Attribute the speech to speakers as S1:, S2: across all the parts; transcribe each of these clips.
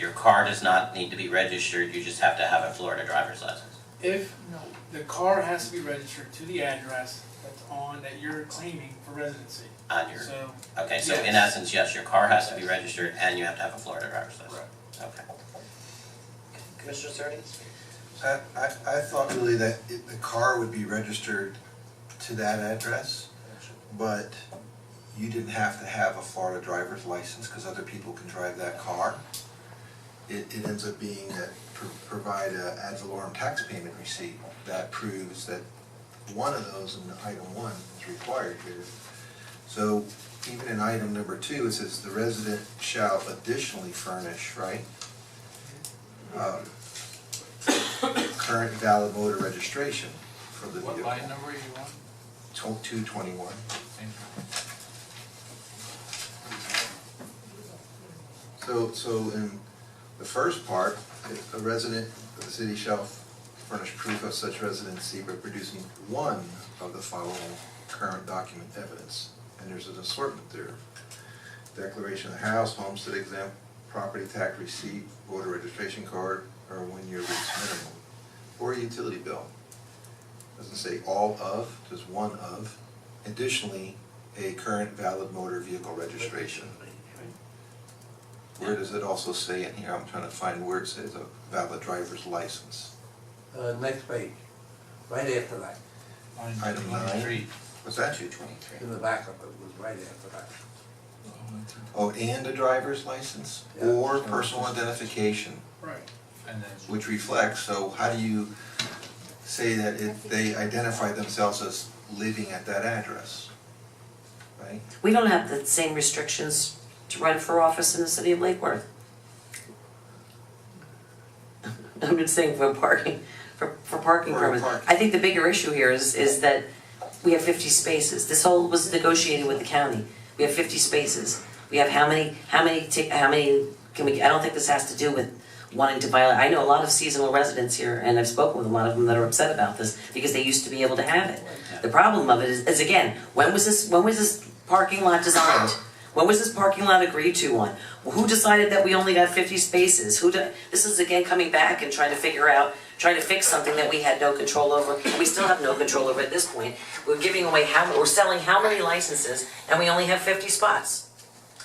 S1: Your car does not need to be registered, you just have to have a Florida driver's license.
S2: If the car has to be registered to the address that you're claiming for residency.
S1: On your,
S2: So,
S1: okay, so in
S2: yes.
S1: essence, yes, your car has to be registered and you have to have a Florida driver's license.
S2: Correct.
S1: Okay.
S3: Commissioner Sardi?
S4: I thought really that the car would be registered to that address, but you didn't have to have a Florida driver's license because other people can drive that car. It ends up being that provide a ad valorem tax payment receipt that proves that one of those in item 1 is required here. So even in item number 2, it says the resident shall additionally furnish, right? Current valid motor registration for the vehicle.
S5: What line number are you on?
S4: 221. So in the first part, a resident of the city shall furnish proof of such residency by producing one of the following current document evidence. And there's an assortment there. Declaration of the house, homestead exempt, property tax receipt, voter registration card, or 1-year lease minimum, or a utility bill. Doesn't say all of, just one of. Additionally, a current valid motor vehicle registration. Where does it also say in here? I'm trying to find where it says a valid driver's license.
S6: Next page, right after that,
S4: Item 9. What's that?
S1: 223.
S6: in the back of it was right after that.
S4: Oh, and a driver's license
S6: Yeah.
S4: or personal identification,
S2: Right.
S5: And then,
S4: which reflects, so how do you say that if they identify themselves as living at that address? Right?
S7: We don't have the same restrictions to run for office in the city of Lake Worth. I'm just saying for parking
S4: For
S7: permits.
S4: parking.
S7: I think the bigger issue here is that we have 50 spaces. This whole was negotiated with the county. We have 50 spaces. We have how many can we, I don't think this has to do with wanting to violate. I know a lot of seasonal residents here, and I've spoken with a lot of them that are upset about this because they used to be able to have it. The problem of it is again, when was this parking lot designed? When was this parking lot agreed to on? Who decided that we only got 50 spaces? This is again coming back and trying to fix something that we had no control over. We still have no control over at this point. We're giving away we're selling how many licenses, and we only have 50 spots.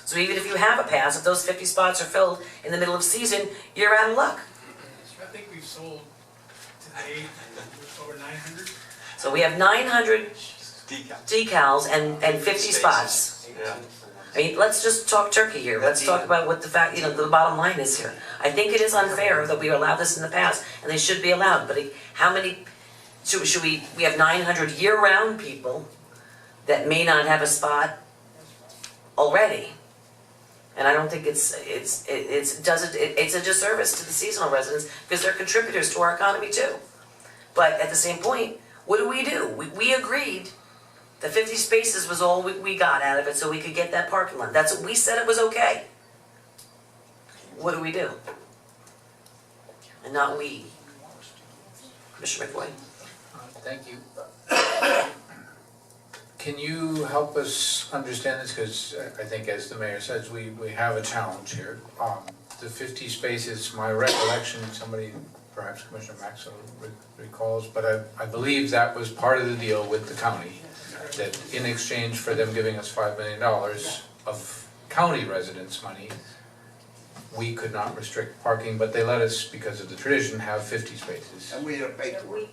S7: So even if you have a pass, if those 50 spots are filled in the middle of season, you're out of luck.
S2: I think we've sold today over 900.
S7: So we have 900 decals and 50 spots.
S3: Yeah.
S7: I mean, let's just talk turkey here. Let's talk about what the the bottom line is here. I think it is unfair that we allowed this in the past, and they should be allowed, but how many, should we have 900 year-round people that may not have a spot already? And I don't think it's a disservice to the seasonal residents because they're contributors to our economy too. But at the same point, what do? We agreed the 50 spaces was all we got out of it so we could get that parking lot. That's what we said it was okay. What do we do? And not we. Commissioner McVoy.
S5: thank you. Can you help us understand this? Because I think as the mayor says, we have a challenge here. The 50 spaces, my recollection, somebody, perhaps Commissioner Maxwell recalls, but I believe that was part of the deal with the county, that in exchange for them giving us $5 million of county residents' money, we could not restrict parking, but they let us, because of the tradition, have 50 spaces.
S6: And we had paid for it.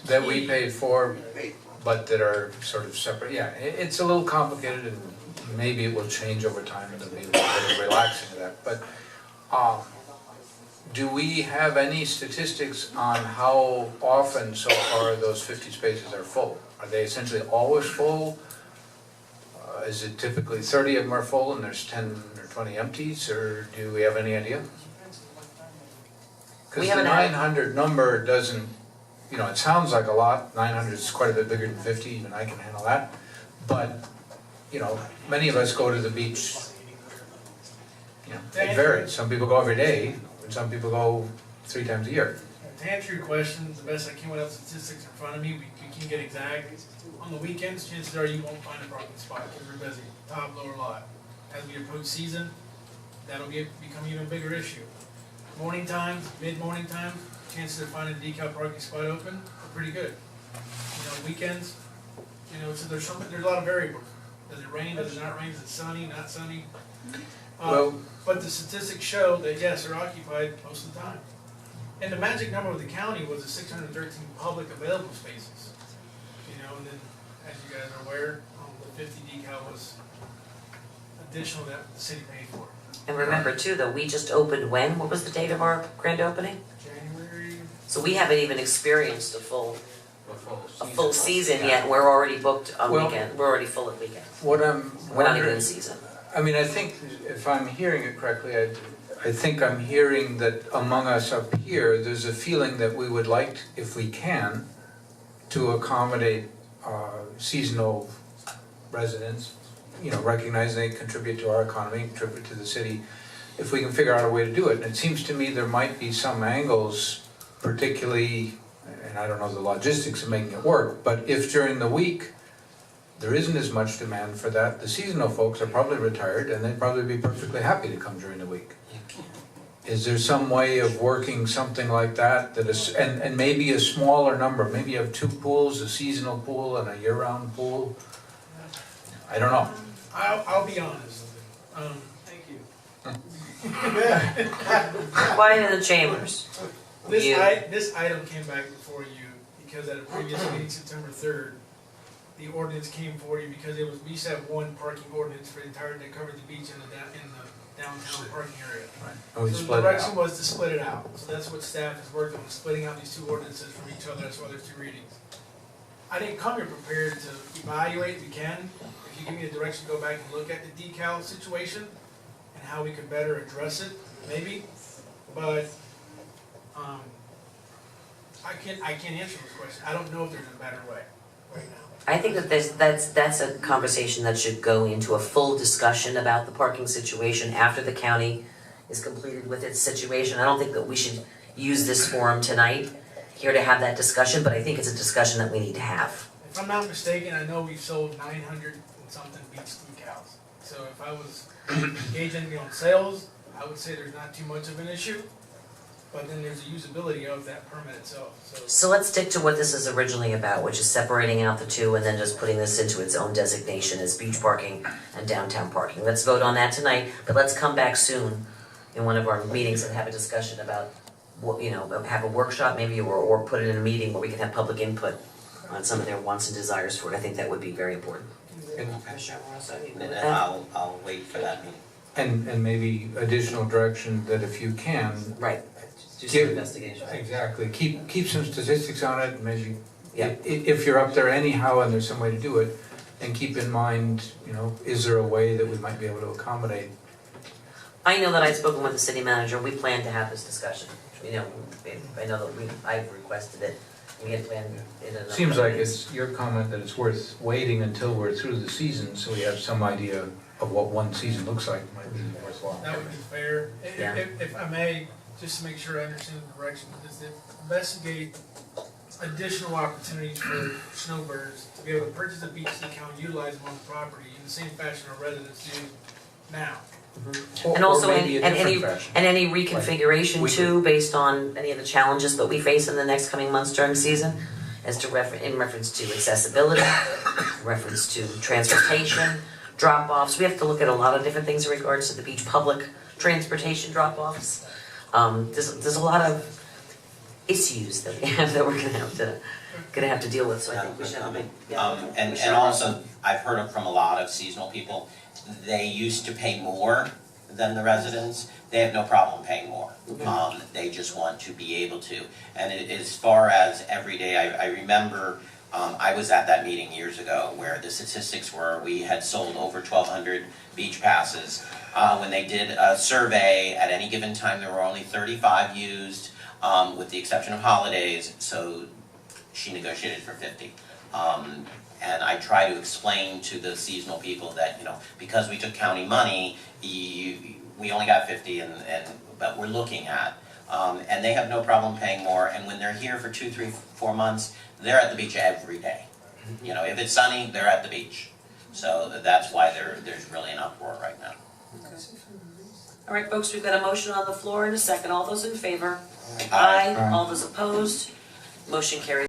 S5: That we paid for, but that are sort of separate. Yeah, it's a little complicated, and maybe it will change over time, and there'll be a little bit of relaxing of that. But do we have any statistics on how often so far those 50 spaces are full? Are they essentially always full? Is it typically 30 of them are full and there's 10 or 20 empties, or do we have any idea? Because the 900 number doesn't, it sounds like a lot. 900 is quite a bit bigger than 50, even I can handle that. But, many of us go to the beach, it varies. Some people go every day, and some people go 3 times a year.
S2: To answer your question, the best I can without statistics in front of me, we can't get exact. On the weekends, chances are you won't find a parking spot because we're busy, top, lower lot. As we approach season, that'll become even bigger issue. Morning times, mid-morning time, chances of finding a decal parking spot open are pretty good. You know, weekends, you know, so there's a lot of variables. Does it rain, does it not rain, is it sunny, not sunny?
S5: Well-
S2: But the statistics show that yes, they're occupied most of the time. And the magic number of the county was the 613 public available spaces. You know, and then, as you guys are aware, the 50 decal was additional that the city paid for.
S7: And remember too, though, we just opened when? What was the date of our grand opening?
S2: January,
S7: So we haven't even experienced a full season yet, we're already booked on
S5: Well-
S7: weekend, we're already full at weekends.
S5: What I'm
S7: We're not even
S5: wondering,
S7: in season.
S5: I mean, I think if I'm hearing it correctly, I think I'm hearing that among us up here, there's a feeling that we would like, if we can, to accommodate seasonal residents, you know, recognizing they contribute to our economy, contribute to the city, if we can figure out a way to do it. And it seems to me there might be some angles, particularly, and I don't know the logistics of making it work, but if during the week there isn't as much demand for that, the seasonal folks are probably retired and they'd probably be perfectly happy to come during the week. Is there some way of working something like that, that is, and maybe a smaller number, maybe you have 2 pools, a seasonal pool and a year-round pool? I don't know.
S2: I'll be honest. Thank you.
S7: Quiet in the chambers. You-
S2: This item came back before you because at a previous meeting, September 3rd, the ordinance came for you because we used to have one parking ordinance for the entire, that covered the beach and the downtown parking area.
S5: Right. And we
S2: So the
S5: split it
S2: direction
S5: out.
S2: was to split it out. So that's what staff has worked on, splitting out these 2 ordinances from each other. That's why there's 2 readings. I didn't come here prepared to evaluate. We can, if you give me the direction, to go back and look at the decal situation and how we could better address it, maybe. But I can't answer this question. I don't know if there's a better way right now.
S7: I think that that's a conversation that should go into a full discussion about the parking situation after the county is completed with its situation. I don't think that we should use this forum tonight here to have that discussion, but I think it's a discussion that we need to have.
S2: If I'm not mistaken, I know we've sold 900 and something beach decals. So if I was gauging me on sales, I would say there's not too much of an issue. But then there's the usability of that permit itself, so.
S7: So let's stick to what this is originally about, which is separating out the 2 and then just putting this into its own designation as beach parking and downtown parking. Let's vote on that tonight, but let's come back soon in one of our meetings and have a discussion about what, you know, have a workshop maybe, or put it in a meeting where we can have public input on some of their wants and desires for it. I think that would be very important.
S1: And I'll wait for that meeting.
S5: And maybe additional direction that if you can,
S7: Right. Do some
S5: Give-
S7: investigation.
S5: exactly, keep some statistics on it, maybe,
S7: Yeah.
S5: if you're up there anyhow and there's some way to do it, and keep in mind, you know, is there a way that we might be able to accommodate?
S7: I know that I've spoken with the city manager, we plan to have this discussion. You know, I know that I've requested it, we had planned it in another.
S5: Seems like it's your comment that it's worth waiting until we're through the season, so we have some idea of what one season looks like, might be worthwhile.
S2: That would be fair.
S7: Yeah.
S2: If I may, just to make sure I understand the direction, is to investigate additional opportunities for snowbirds to be able to purchase a beach decal and utilize them on the property in the same fashion our residents do now.
S7: And also,
S5: Or maybe a
S7: and any,
S5: different fashion.
S7: and any reconfiguration
S5: We
S7: too, based on any of the challenges that we face in the next coming months during season, as to in reference to accessibility, reference to transportation, drop-offs. We have to look at a lot of different things in regards to the beach public transportation drop-offs. There's a lot of issues that we have that we're gonna have to deal with, so I think we should have a big,
S1: And also, I've heard from a lot of seasonal people, they used to pay more than the residents, they have no problem paying more. They just want to be able to. And as far as every day, I remember, I was at that meeting years ago where the statistics were, we had sold over 1,200 beach passes. When they did a survey, at any given time, there were only 35 used, with the exception of holidays, so she negotiated for 50. And I try to explain to the seasonal people that, you know, because we took county money, we only got 50, but we're looking at. And they have no problem paying more, and when they're here for 2, 3, 4 months, they're at the beach every day. You know, if it's sunny, they're at the beach. So that's why there's really an uproar right now.
S7: All right, folks, we've got a motion on the floor and a second. All those in favor?
S1: Aye.
S7: All those opposed? Motion carries.